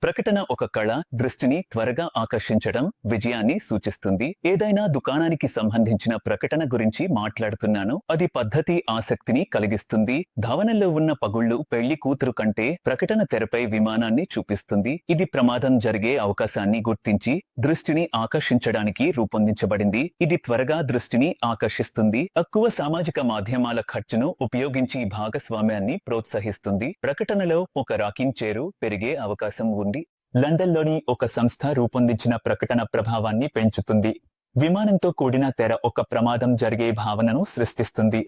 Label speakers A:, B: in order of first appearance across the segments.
A: ప్రకటన ఒక కళ, దృష్టిని త్వరగా ఆకర్షించడం, విజయాన్ని సూచిస్తుంది. ఏదైనా దుకాణానికి సంబంధించిన ప్రకటన గురించి మాట్లాడుతున్నాను. అది పద్ధతి, ఆసక్తిని కలిగిస్తుంది. ధావనంలో ఉన్న పగుళ్లు, పెళ్లి కూతురు కంటే ప్రకటన తెరపై విమానాన్ని చూపిస్తుంది. ఇది ప్రమాదం జరిగే అవకాశాన్ని గుర్తించి దృష్టిని ఆకర్షించడానికి రూపొందించబడింది. ఇది త్వరగా దృష్టిని ఆకర్షిస్తుంది. తక్కువ సామాజిక మాధ్యమాల ఖర్చును ఉపయోగించి భాగస్వామ్యాన్ని ప్రోత్సహిస్తుంది. ప్రకటనలో ఒక రాకింగ్ చేరు పెరిగే అవకాశం ఉంది. లండన్లోని ఒక సంస్థ రూపొందించిన ప్రకటన ప్రభావాన్ని పెంచుతుంది. విమానంతో కూడిన తెర ఒక ప్రమాదం జరిగే భావనను సృష్టిస్తుంది.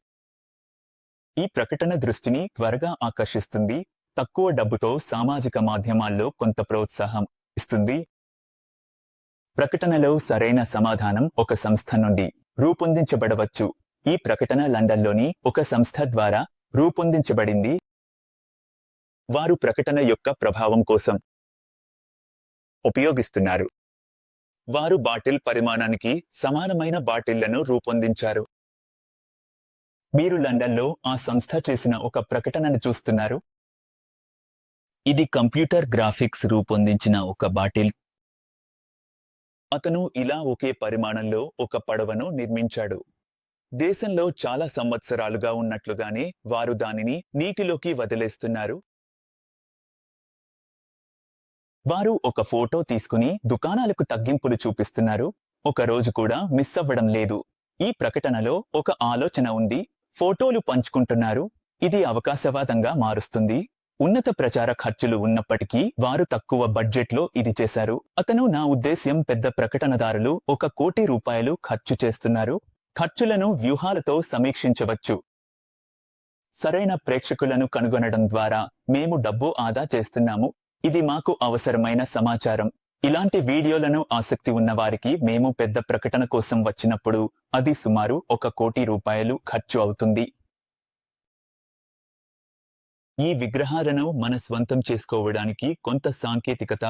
A: ఈ ప్రకటన దృష్టిని త్వరగా ఆకర్షిస్తుంది. తక్కువ డబ్బుతో సామాజిక మాధ్యమాల్లో కొంత ప్రోత్సాహం ఇస్తుంది. ప్రకటనలో సరైన సమాధానం ఒక సంస్థ నుండి రూపొందించబడవచ్చు. ఈ ప్రకటన లండన్లోని ఒక సంస్థ ద్వారా రూపొందించబడింది. వారు ప్రకటన యొక్క ప్రభావం కోసం ఉపయోగిస్తున్నారు. వారు బాటిల్ పరిమాణానికి సమానమైన బాటిళ్లను రూపొందించారు. మీరు లండన్లో ఆ సంస్థ చేసిన ఒక ప్రకటనను చూస్తున్నారు. ఇది కంప్యూటర్ గ్రాఫిక్స్ రూపొందించిన ఒక బాటిల్. అతను ఇలా ఒకే పరిమాణంలో ఒక పడవను నిర్మించాడు. దేశంలో చాలా సంవత్సరాలుగా ఉన్నట్లుగానే వారు దానిని నీటిలోకి వదిలేస్తున్నారు. వారు ఒక ఫోటో తీసుకుని దుకాణాలకు తగ్గింపులు చూపిస్తున్నారు. ఒక రోజు కూడా మిస్ అవ్వడం లేదు. ఈ ప్రకటనలో ఒక ఆలోచన ఉంది. ఫోటోలు పంచుకుంటున్నారు. ఇది అవకాశవాదంగా మారుస్తుంది. ఉన్నత ప్రచార ఖర్చులు ఉన్నప్పటికీ వారు తక్కువ బడ్జెట్లో ఇది చేశారు. నా ఉద్దేశ్యం పెద్ద ప్రకటనదారులు ₹1 కోటి ఖర్చు చేస్తున్నారు. ఖర్చులను వ్యూహాలతో సమీక్షించవచ్చు. సరైన ప్రేక్షకులను కనుగొనడం ద్వారా మేము డబ్బు ఆదా చేస్తున్నాము. ఇది మాకు అవసరమైన సమాచారం. ఇలాంటి వీడియోలను ఆసక్తి ఉన్నవారికి మేము పెద్ద ప్రకటన కోసం వచ్చినప్పుడు అది సుమారు ₹1 కోటి ఖర్చు అవుతుంది. ఈ విగ్రహాలను మన స్వంతం చేసుకోవడానికి కొంత సాంకేతికత.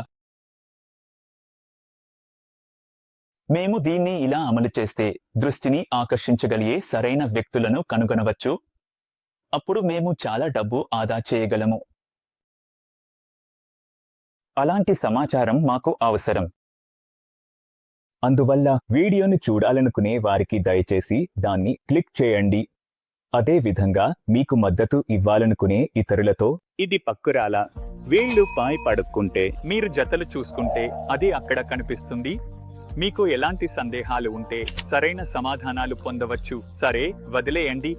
A: మేము దీన్ని ఇలా అమలు చేస్తే దృష్టిని ఆకర్షించగలిగే సరైన వ్యక్తులను కనుగొనవచ్చు. అప్పుడు మేము చాలా డబ్బు ఆదా చేయగలము. అలాంటి సమాచారం మాకు అవసరం. అందువల్ల వీడియోను చూడాలనుకునే వారికి దయచేసి దాన్ని క్లిక్ చేయండి. అదే విధంగా మీకు మద్దతు ఇవ్వాలనుకునే ఇతరులతో ఇది పక్కురాలా, వీళ్ళు పై పడుక్కుంటే మీరు జతలు చూసుకుంటే అది అక్కడ కనిపిస్తుంది. మీకు ఎలాంటి సందేహాలు ఉంటే సరైన సమాధానాలు పొందవచ్చు. సరే, వదిలేయండి.